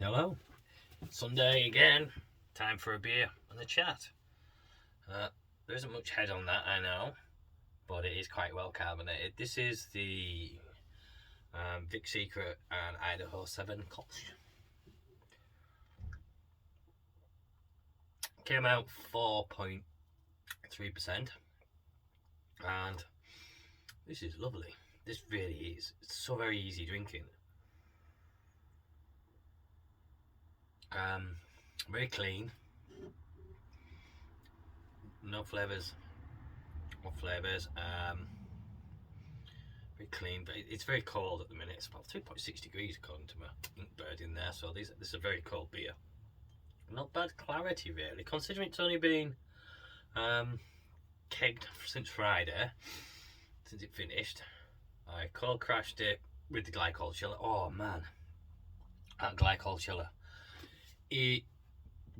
Hello. Sunday again. Time for a beer and a chat. There isn't much head on that, I know, but it is quite well carbonated. This is the Vic Secret and Idaho 7 Kolsch. Came out 4.3%, and this is lovely. This really is. It's so very easy drinking. Very clean. No flavours. What flavours? Very clean, but it's very cold at the minute. It's about 3.6 degrees according to my ink bird in there. So this is a very cold beer. Not bad clarity really, considering it's only been kegged since Friday, since it finished. I cold crashed it with the glycol chiller. Oh man, that glycol chiller. It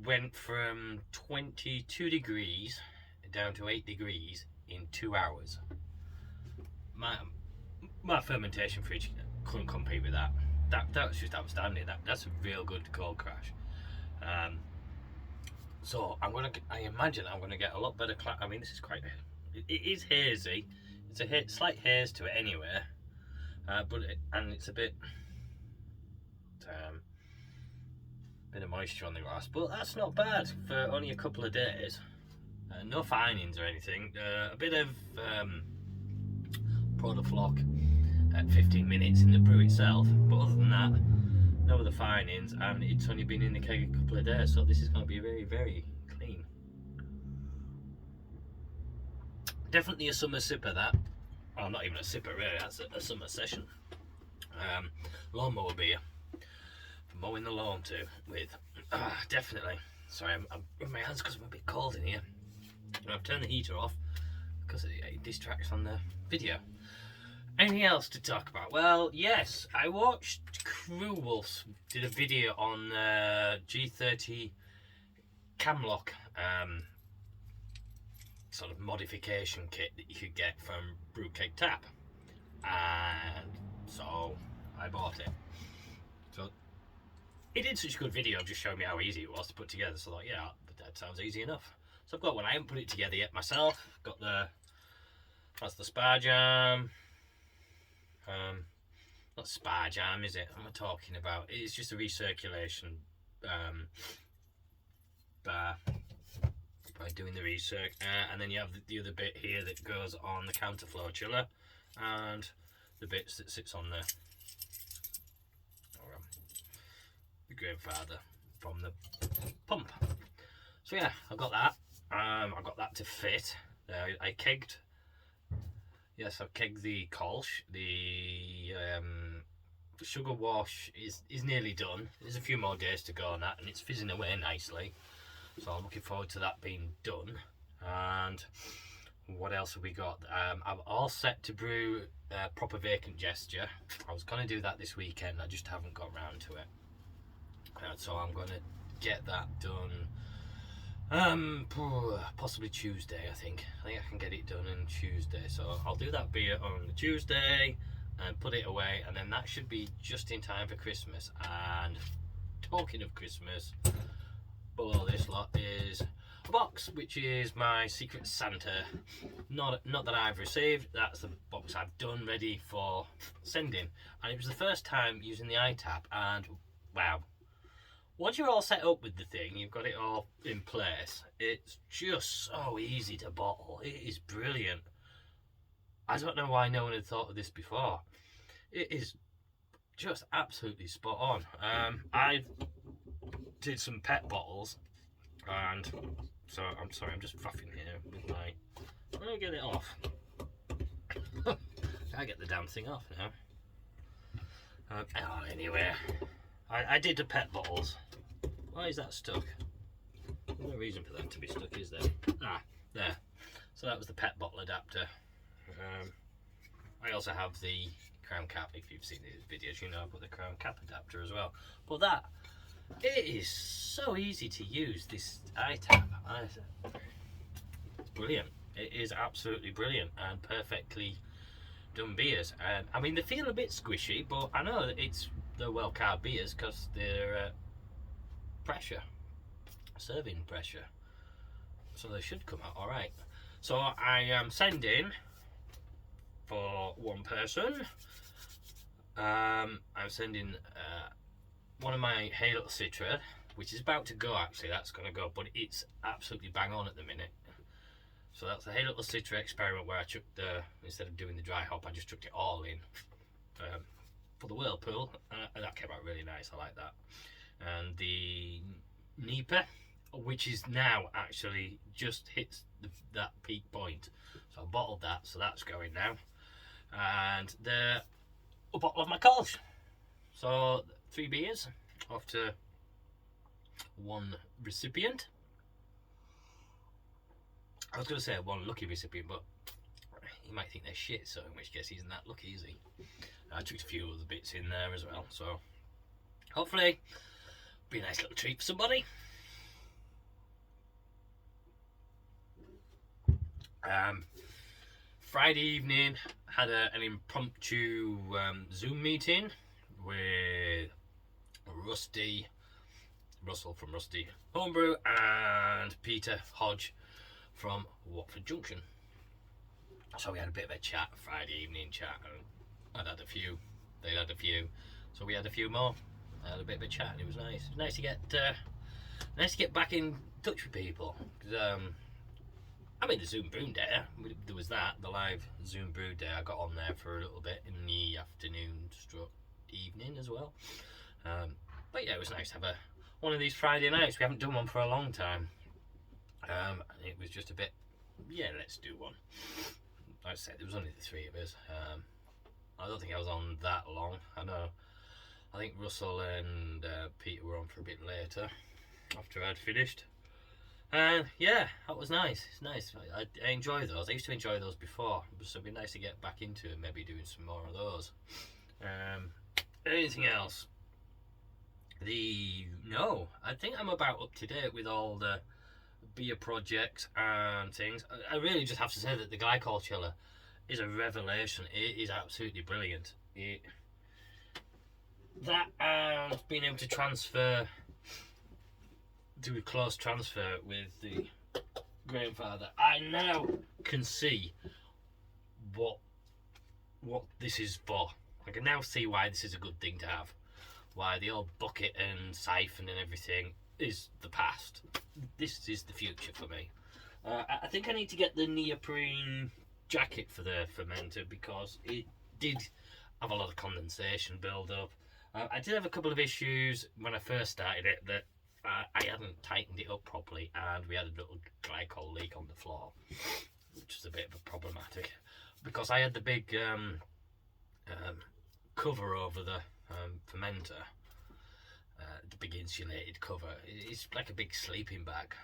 went from 22 degrees down to 8 degrees in 2 hours. My fermentation fridge couldn't compete with that. That was just outstanding. That's a real good cold crash. So I imagine I'm gonna get a lot better. I mean, this is quite. It is hazy. It's a slight haze to it anyway, and it's a bit of moisture on the glass, but that's not bad for only a couple of days. No finings or anything. A bit of Flock at 15 minutes in the brew itself, but other than that, no other finings, and it's only been in the keg a couple of days, so this is going to be very, very clean. Definitely a summer sipper, that. Oh, not even a sipper really, that's a summer session. Lawnmower beer for mowing the lawn too with. Definitely. Sorry, I'm rubbing my hands because I'm a bit cold in here. And I've turned the heater off because it distracts on the video. Anything else to talk about? Well, yes, I watched Crewwolf did a video on G30 camlock sort of modification kit that you could get from Brew Keg Tap, and so I bought it. So it did such a good video of just showing me how easy it was to put together. So I thought, yeah, that sounds easy enough. So I've got one. I haven't put it together yet myself. Got that's the Spar Jam. Not Spar Jam, is it? What am I talking about? It's just a recirculation bar by doing the recirc, and then you have the other bit here that goes on the counterflow chiller, and the bits that sits on the grandfather from the pump. So yeah, I got that. I got that to fit. I kegged. Yes, I've kegged the Kolsch. The sugar wash is nearly done. There's a few more days to go on that, and it's fizzing away nicely. So I'm looking forward to that being done. And what else have we got? I'm all set to brew proper vacant gesture. I was going to do that this weekend. I just haven't got round to it. So I'm going to get that done. Possibly Tuesday, I think I can get it done on Tuesday, so I'll do that beer on the Tuesday and put it away, and then that should be just in time for Christmas. And talking of Christmas, below this lot is a box which is my Secret Santa, not that I've received. That's the box I've done ready for sending, and it was the first time using the iTap, and wow, once you're all set up with the thing, you've got it all in place, it's just so easy to bottle. It is brilliant. I don't know why no one had thought of this before. It is just absolutely spot on. I did some pet bottles, and so I'm sorry, I'm just fluffing here with my. I'm gonna get it off. I get the damn thing off now. Anyway, I did the pet bottles. Why is that stuck? There's no reason for that to be stuck, is there? There. So that was the pet bottle adapter. I also have the crown cap. If you've seen these videos, you know I've got the crown cap adapter as well. But it is so easy to use, this iTap. Brilliant. It is absolutely brilliant and perfectly done beers. I mean, they feel a bit squishy, but I know that they're well carb beers because they're pressure, serving pressure. So they should come out alright. So I am sending for one person. I'm sending one of my Hey Little Citra, which is about to go actually, that's going to go, but it's absolutely bang on at the minute. So that's the Hey Little Citra experiment where I took instead of doing the dry hop, I just took it all in for the whirlpool, and that came out really nice, I like that. And the Nipa, which is now actually just hits that peak point. So I bottled that, so that's going now. And a bottle of my Kolsch. So 3 beers off to one recipient. I was going to say one lucky recipient, but he might think they're shit, so in which case he isn't that lucky, is he? I took a few other bits in there as well, so hopefully be a nice little treat for somebody. Friday evening, had an impromptu Zoom meeting with Russell from Rusty Homebrew and Peter Hodge from Watford Junction. So we had a bit of a chat, Friday evening chat, and I'd had a few, they'd had a few, so we had a few more. I had a bit of a chat, and it was nice. It was nice to get back in touch with people. I mean, the Zoom Brew Day, there was that, the live Zoom Brew Day. I got on there for a little bit in the afternoon stroke evening as well. But yeah, it was nice to have one of these Friday nights. We haven't done one for a long time. And it was just a bit, yeah, let's do one. Like I said, there was only the 3 of us. I don't think I was on that long. I think Russell and Peter were on for a bit later after I'd finished. And yeah, that was nice. It's nice. I enjoy those. I used to enjoy those before, so it'd be nice to get back into it, maybe doing some more of those. Anything else? No, I think I'm about up to date with all the beer projects and things. I really just have to say that the glycol chiller is a revelation. It is absolutely brilliant. That and being able to do a close transfer with the grandfather, I now can see what this is for. I can now see why this is a good thing to have. Why the old bucket and siphon and everything is the past. This is the future for me. I think I need to get the neoprene jacket for the fermenter because it did have a lot of condensation build up. I did have a couple of issues when I first started it that I hadn't tightened it up properly, and we had a little glycol leak on the floor, which was a bit of a problematic because I had the big cover over the fermenter, the big insulated cover. It's like a big sleeping bag,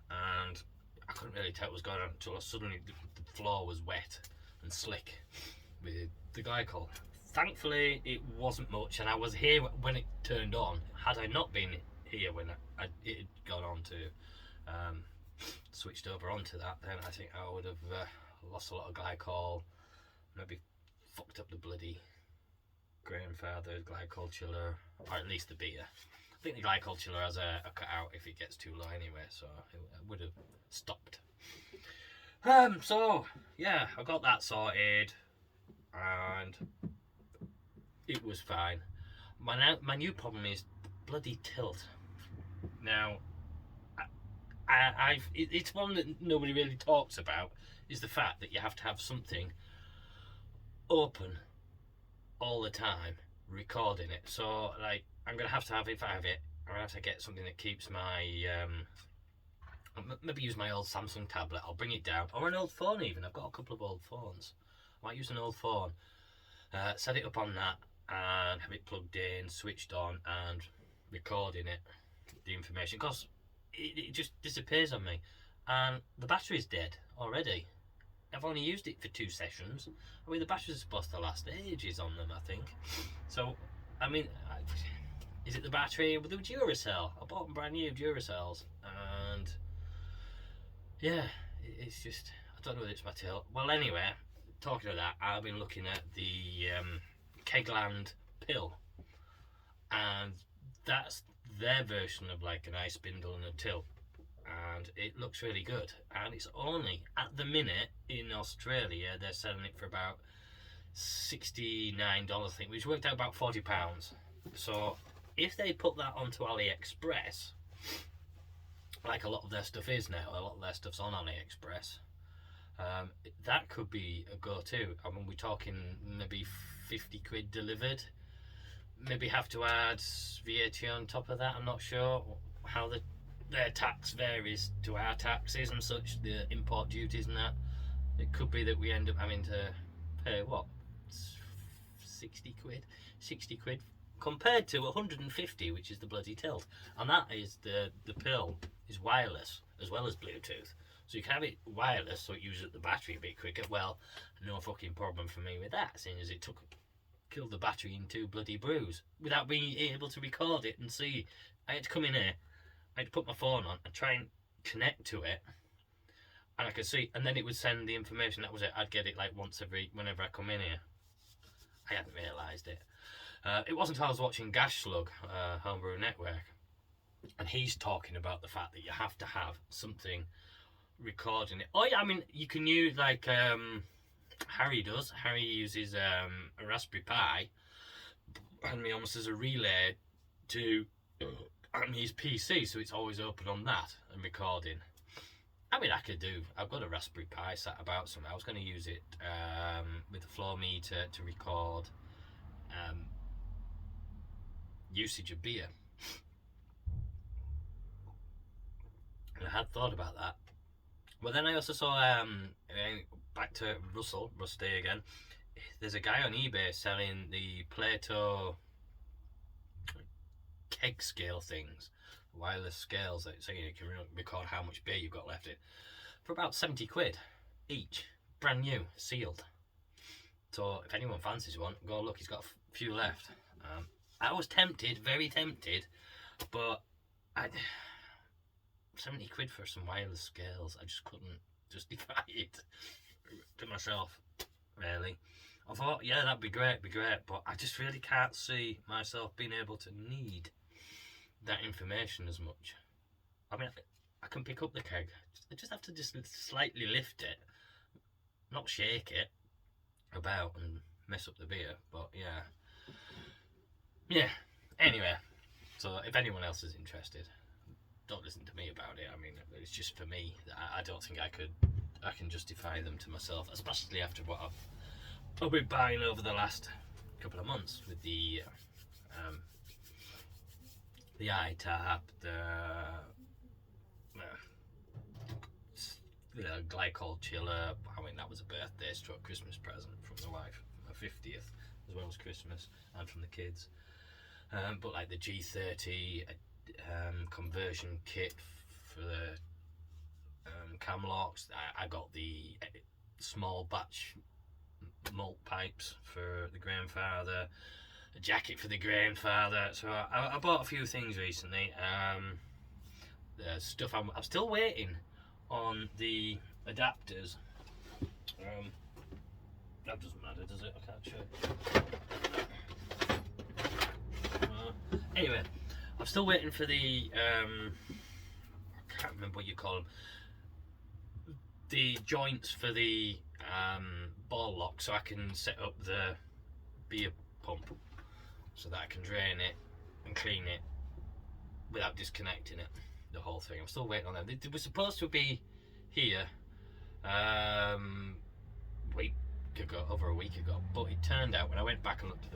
and I couldn't really tell what was going on until suddenly the floor was wet and slick with the glycol. Thankfully it wasn't much, and I was here when it turned on. Had I not been here when it had gone on to switched over onto that, then I think I would have lost a lot of glycol, maybe fucked up the bloody grandfather's glycol chiller, or at least the beer. I think the glycol chiller has a cutout if it gets too low anyway, so it would have stopped. So yeah, I got that sorted and it was fine. My new problem is the bloody tilt. Now, it's one that nobody really talks about, is the fact that you have to have something open all the time recording it. So like, I'm gonna have to have, if I have it, I'm gonna have to get something that keeps my maybe use my old Samsung tablet. I'll bring it down, or an old phone even. I've got a couple of old phones. I might use an old phone, set it up on that and have it plugged in, switched on, and recording it, the information, because it just disappears on me, and the battery's dead already. I've only used it for 2 sessions. I mean, the batteries are supposed to last ages on them, I think. So, I mean, is it the battery with the Duracell? I bought them brand new Duracells, and yeah, it's just, I don't know whether it's my tail. Well, anyway, talking of that, I've been looking at the Kegland pill, and that's their version of like an ice spindle and a tilt, and it looks really good. And it's only at the minute in Australia they're selling it for about $69, I think, which worked out about £40. So if they put that onto AliExpress, like a lot of their stuff is now, a lot of their stuff's on AliExpress, that could be a go-to. I mean, we're talking maybe 50 quid delivered. Maybe have to add VAT on top of that. I'm not sure how their tax varies to our taxes and such, the import duties and that. It could be that we end up having to pay what, 60 quid compared to 150, which is the bloody tilt. And that is the pill is wireless as well as Bluetooth, so you can have it wireless, so it uses up the battery a bit quicker. Well, no fucking problem for me with that, seeing as it killed the battery in 2 bloody brews without being able to record it and see. I had to come in here, I had to put my phone on and try and connect to it, and I could see, and then it would send the information. That was it. I'd get it like whenever I come in here. I hadn't realised it. It wasn't until I was watching Gash Slug, Homebrew Network, and he's talking about the fact that you have to have something recording it. Oh yeah, I mean, you can use like Harry does. Harry uses a Raspberry Pi, and me almost as a relay to his PC, so it's always open on that and recording. I mean, I've got a Raspberry Pi sat about somewhere. I was going to use it with the flow meter to record usage of beer. And I had thought about that. But then I also saw, back to Rusty again, there's a guy on eBay selling the Plato keg scale things, wireless scales that so you can record how much beer you've got left in, for about 70 quid each, brand new, sealed. So if anyone fancies one, go look, he's got a few left. I was tempted, very tempted, but 70 quid for some wireless scales, I just couldn't justify it to myself, really. I thought, yeah, that'd be great, but I just really can't see myself being able to need that information as much. I mean, I can pick up the keg, I just have to slightly lift it, not shake it about and mess up the beer. But yeah, anyway, so if anyone else is interested, don't listen to me about it. I mean, it's just for me that I don't think I can justify them to myself, especially after what I've been buying over the last couple of months with the iTap, the glycol chiller. I mean, that was a birthday stroke Christmas present from the wife, my 50th, as well as Christmas, and from the kids. But like the G30 conversion kit for the cam locks. I got the small batch malt pipes for the grandfather, a jacket for the grandfather. So I bought a few things recently. There's stuff I'm still waiting on the adapters. That doesn't matter, does it? I can't show. Anyway, I'm still waiting for the I can't remember what you call them, the joints for the ball lock, so I can set up the beer pump so that I can drain it and clean it without disconnecting it, the whole thing. I'm still waiting on them. They were supposed to be here over a week ago, but it turned out when I went back and looked at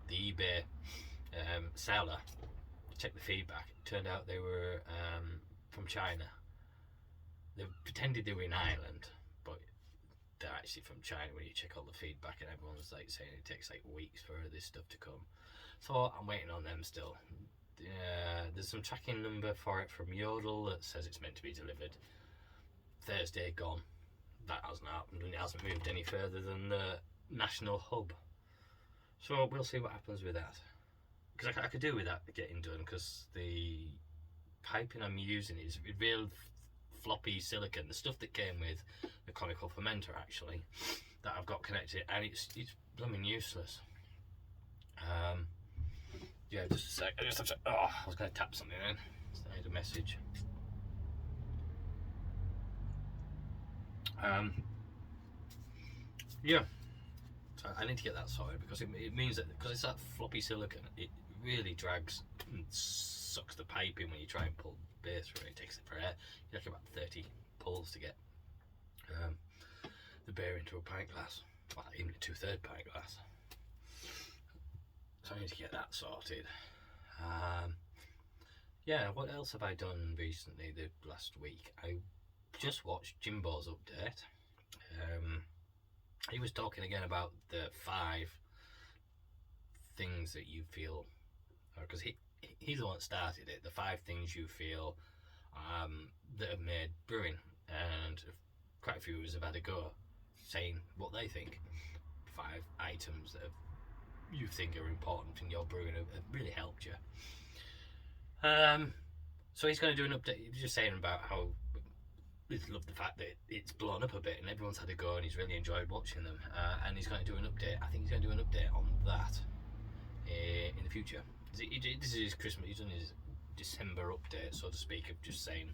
the eBay seller, checked the feedback, it turned out they were from China. They pretended they were in Ireland, but they're actually from China when you check all the feedback, and everyone's like saying it takes like weeks for this stuff to come. So I'm waiting on them still. There's some tracking number for it from Yodel that says it's meant to be delivered Thursday. Gone. That hasn't happened, and it hasn't moved any further than the national hub. So we'll see what happens with that. Because I could do with that getting done, because the piping I'm using is real floppy silicon, the stuff that came with the conical fermenter actually, that I've got connected, and it's blooming useless. Yeah, just a sec. I just have to. Oh, I was going to tap something in. I had a message. Yeah. So I need to get that sorted because it means that because it's that floppy silicon, it really drags and sucks the pipe in when you try and pull beer through it. It takes it for air. You have about 30 pulls to get the beer into a pint glass, well, even a 2/3 pint glass. So I need to get that sorted. Yeah, what else have I done recently the last week? I just watched Jimbo's update. He was talking again about the 5 things that you feel, because he's the one that started it, the 5 things you feel that have made brewing, and quite a few of us have had a go saying what they think. 5 items that you think are important in your brewing have really helped you. So he's going to do an update. He was just saying about how he's loved the fact that it's blown up a bit and everyone's had a go and he's really enjoyed watching them. And he's going to do an update. I think he's going to do an update on that in the future. This is his Christmas. He's done his December update, so to speak, of just saying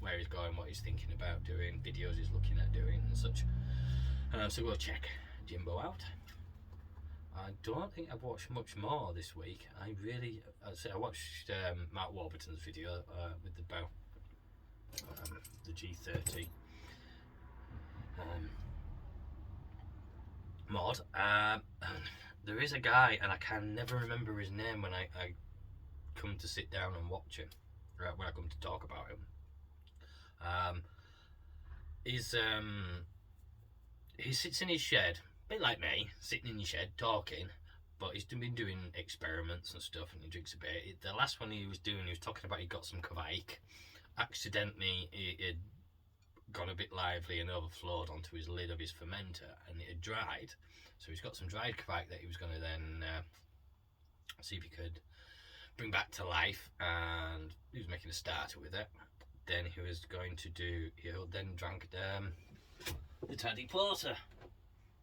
where he's going, what he's thinking about doing, videos he's looking at doing, and such. So go check Jimbo out. I don't think I've watched much more this week. I watched Mark Warburton's video with the G30 mod. There is a guy, and I can never remember his name when I come to sit down and watch him, when I come to talk about him. He sits in his shed, a bit like me, sitting in your shed talking, but he's been doing experiments and stuff, and he drinks a bit. The last one he was talking about he got some Kveik. Accidentally, it had gone a bit lively and overflowed onto his lid of his fermenter, and it had dried. So he's got some dried Kveik that he was going to then see if he could bring back to life, and he was making a starter with it. Then he then drank the Taddy Porter,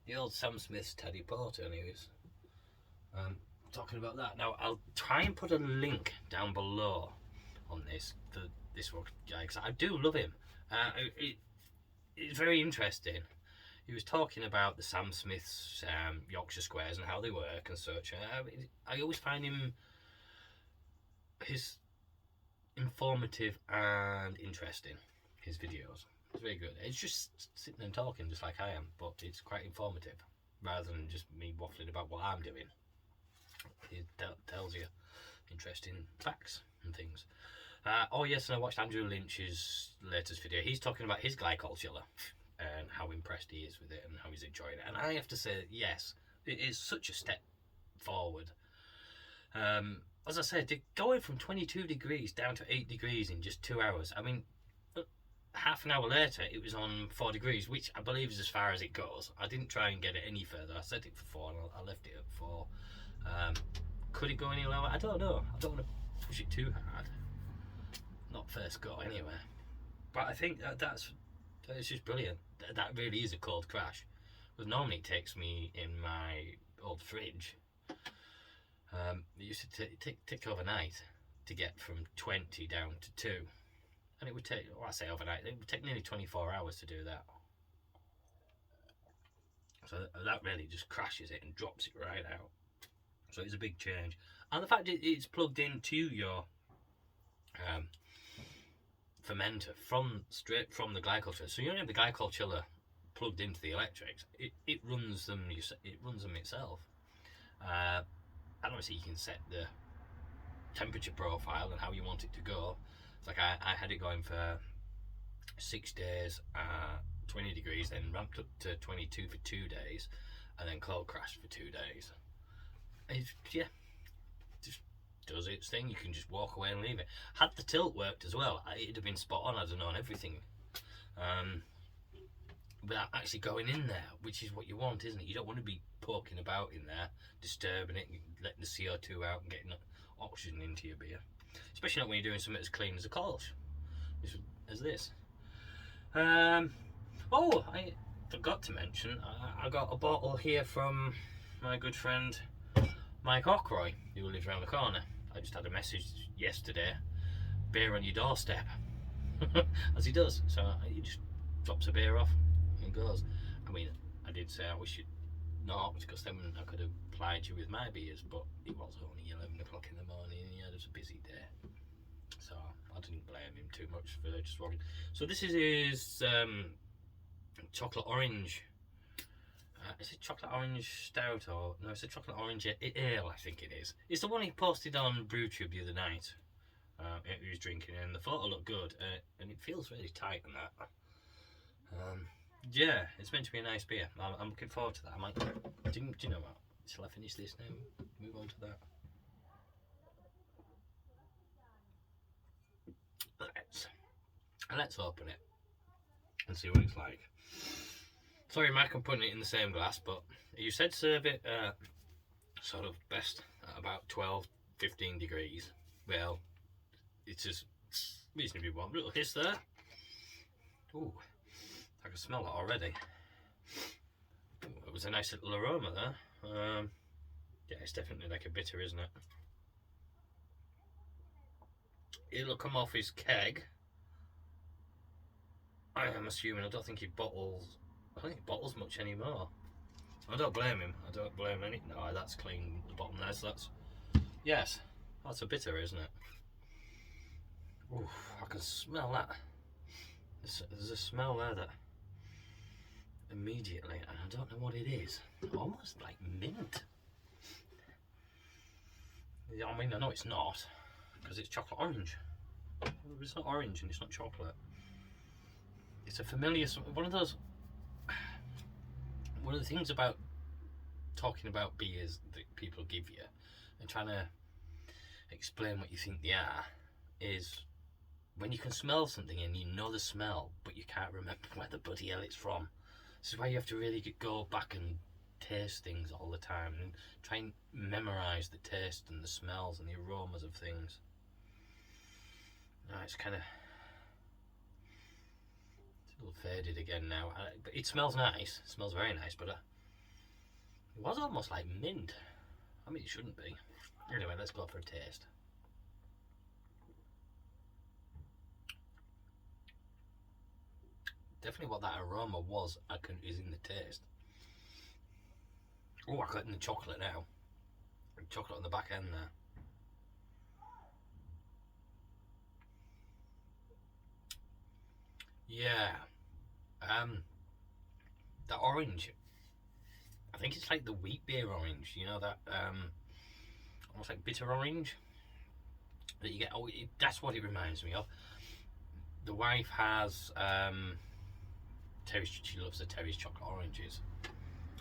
the old Sam Smith's Taddy Porter, and he was talking about that. Now I'll try and put a link down below on this one guy, because I do love him. It's very interesting. He was talking about the Sam Smith's Yorkshire Squares and how they work and such. I always find his informative and interesting, his videos. It's very good. It's just sitting and talking just like I am, but it's quite informative rather than just me waffling about what I'm doing. It tells you interesting facts and things. Oh yes, and I watched Andrew Lynch's latest video. He's talking about his glycol chiller and how impressed he is with it and how he's enjoying it. And I have to say, yes, it is such a step forward. As I said, going from 22 degrees down to 8 degrees in just 2 hours. I mean, half an hour later, it was on 4 degrees, which I believe is as far as it goes. I didn't try and get it any further. I set it for 4 and I left it at 4. Could it go any lower? I don't know. I don't want to push it too hard. Not first go anyway. But I think that's just brilliant. That really is a cold crash. Because normally it takes me in my old fridge. It used to take overnight to get from 20 down to 2. And it would take, well, I say overnight, it would take nearly 24 hours to do that. So that really just crashes it and drops it right out. So it's a big change. And the fact it's plugged into your fermenter straight from the glycol chiller. So you don't have the glycol chiller plugged into the electrics. It runs them. It runs them itself. And obviously you can set the temperature profile and how you want it to go. It's like I had it going for 6 days, 20 degrees, then ramped up to 22 for 2 days, and then cold crashed for 2 days. Just does its thing. You can just walk away and leave it. Had the tilt worked as well, it'd have been spot on. I'd have known everything. Without actually going in there, which is what you want, isn't it? You don't want to be poking about in there, disturbing it, letting the CO2 out and getting oxygen into your beer. Especially not when you're doing something as clean as a Kolsch, as this. Oh, I forgot to mention, I got a bottle here from my good friend Mike Ockroy, who lives around the corner. I just had a message yesterday, beer on your doorstep, as he does. So he just drops a beer off and goes. I mean, I did say I wish you'd not, because then I could have plied you with my beers, but it was only 11 o'clock in the morning and he had a busy day. So I didn't blame him too much for just walking. So this is his chocolate orange. Is it chocolate orange stout or no? It's a chocolate orange ale, I think it is. It's the one he posted on BrewTube the other night. He was drinking, and the photo looked good, and it feels really tight and that. Yeah, it's meant to be a nice beer. I'm looking forward to that. I might. Do you know what? Shall I finish this now? Move on to that. Let's open it and see what it's like. Sorry, Mike, I'm putting it in the same glass, but you said serve it sort of best at about 12-15 degrees. Well, it's just reasonably warm. Little hiss there. Ooh, I can smell it already. Ooh, it was a nice little aroma there. Yeah, it's definitely like a bitter, isn't it? It'll come off his keg. I am assuming. I don't think he bottles much anymore. I don't blame him. I don't blame any. No, that's clean. The bottom there. So that's yes. That's a bitter, isn't it? Ooh, I can smell that. There's a smell there that immediately, and I don't know what it is. Almost like mint. I mean, I know it's not because it's chocolate orange. It's not orange and it's not chocolate. It's a familiar one of those. One of the things about talking about beers that people give you and trying to explain what you think they are is when you can smell something and you know the smell, but you can't remember where the bloody hell it's from. This is why you have to really go back and taste things all the time and try and memorise the taste and the smells and the aromas of things. No, it's kind of a little faded again now, but it smells nice. It smells very nice, but it was almost like mint. I mean, it shouldn't be. Anyway, let's go for a taste. Definitely what that aroma was is in the taste. Oh, I got it in the chocolate now. Chocolate on the back end there. Yeah. That orange. I think it's like the wheat beer orange. You know that almost like bitter orange that you get. Oh, that's what it reminds me of. The wife has Terry's. She loves the Terry's chocolate oranges.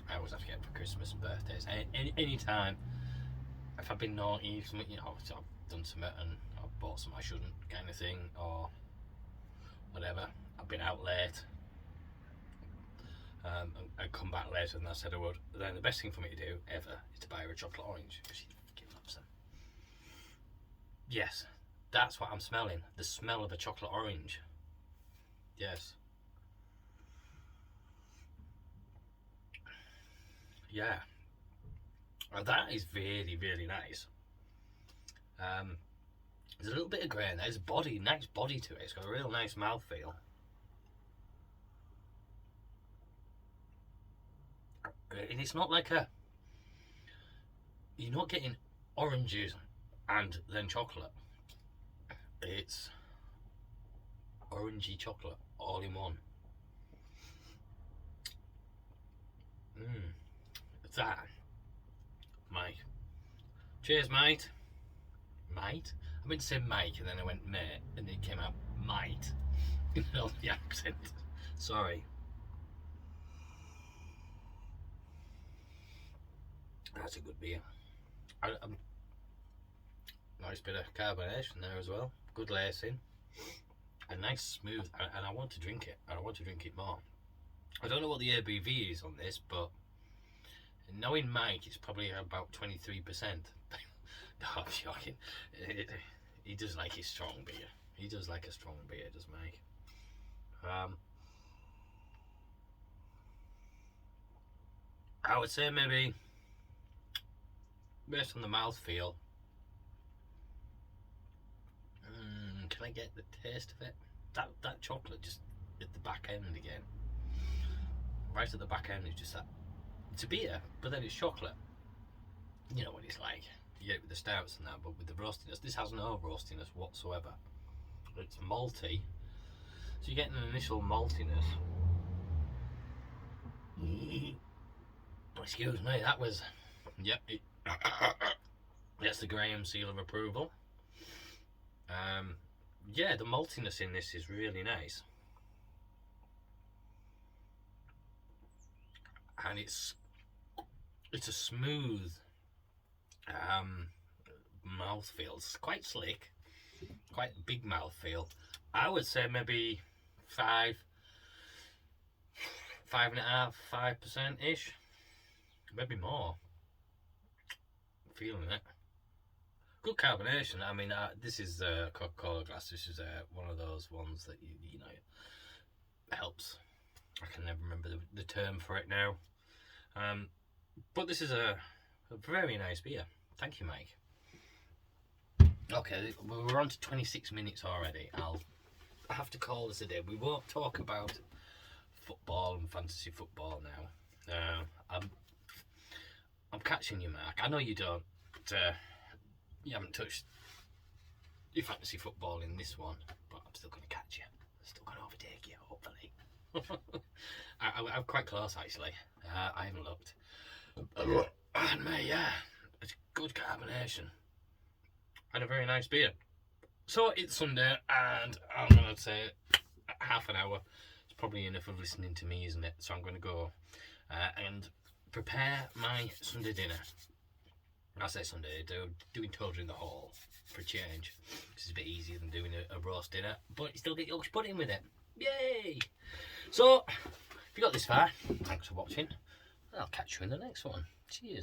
I always have to get them for Christmas and birthdays. Any time, if I've been naughty, something, you know, I've done something and I've bought something I shouldn't, kind of thing, or whatever. I've been out late. I come back later than I said I would. Then the best thing for me to do ever is to buy her a chocolate orange because she fucking loves them. Yes, that's what I'm smelling. The smell of a chocolate orange. Yes. Yeah. That is really, really nice. There's a little bit of grain. There's body, nice body to it. It's got a real nice mouthfeel. And it's not like you're not getting oranges and then chocolate. It's orangey chocolate all in one. That, Mike. Cheers, mate. Mate? I meant to say Mike and then I went mate and it came out mate. You know the accent. Sorry. That's a good beer. Nice bit of carbonation there as well. Good lacing. A nice smooth, and I want to drink it. I want to drink it more. I don't know what the ABV is on this, but knowing Mike, it's probably about 23%. No, I'm joking. He does like his strong beer. He does like a strong beer, does Mike. I would say maybe based on the mouthfeel. Can I get the taste of it? That chocolate just at the back end again. Right at the back end is just that. It's a beer, but then it's chocolate. You know what it's like. You get it with the stouts and that, but with the roastiness, this has no roastiness whatsoever. It's malty, so you get an initial maltiness. Excuse me, that was, yep, that's the Graham seal of approval. Yeah, the maltiness in this is really nice, and it's a smooth mouthfeel. It's quite slick, quite big mouthfeel. I would say maybe 5.5%, 5% ish, maybe more. Feeling it. Good carbonation. I mean, this is Coca-Cola glass. This is one of those ones that you know helps. I can never remember the term for it now. But this is a very nice beer. Thank you, Mike. Okay, we're on to 26 minutes already. I'll have to call this a day. We won't talk about football and fantasy football now. I'm catching you, Mark. I know you don't. You haven't touched your fantasy football in this one, but I'm still going to catch you. I'm still going to overtake you, hopefully. I'm quite close, actually. I haven't looked. And yeah, it's good carbonation. And a very nice beer. So it's Sunday, and I'm going to say half an hour. It's probably enough of listening to me, isn't it? So I'm going to go and prepare my Sunday dinner. I say Sunday, doing toads in the hall for a change. This is a bit easier than doing a roast dinner, but you still get your pudding with it. Yay! So, if you got this far, thanks for watching. I'll catch you in the next one. Cheers.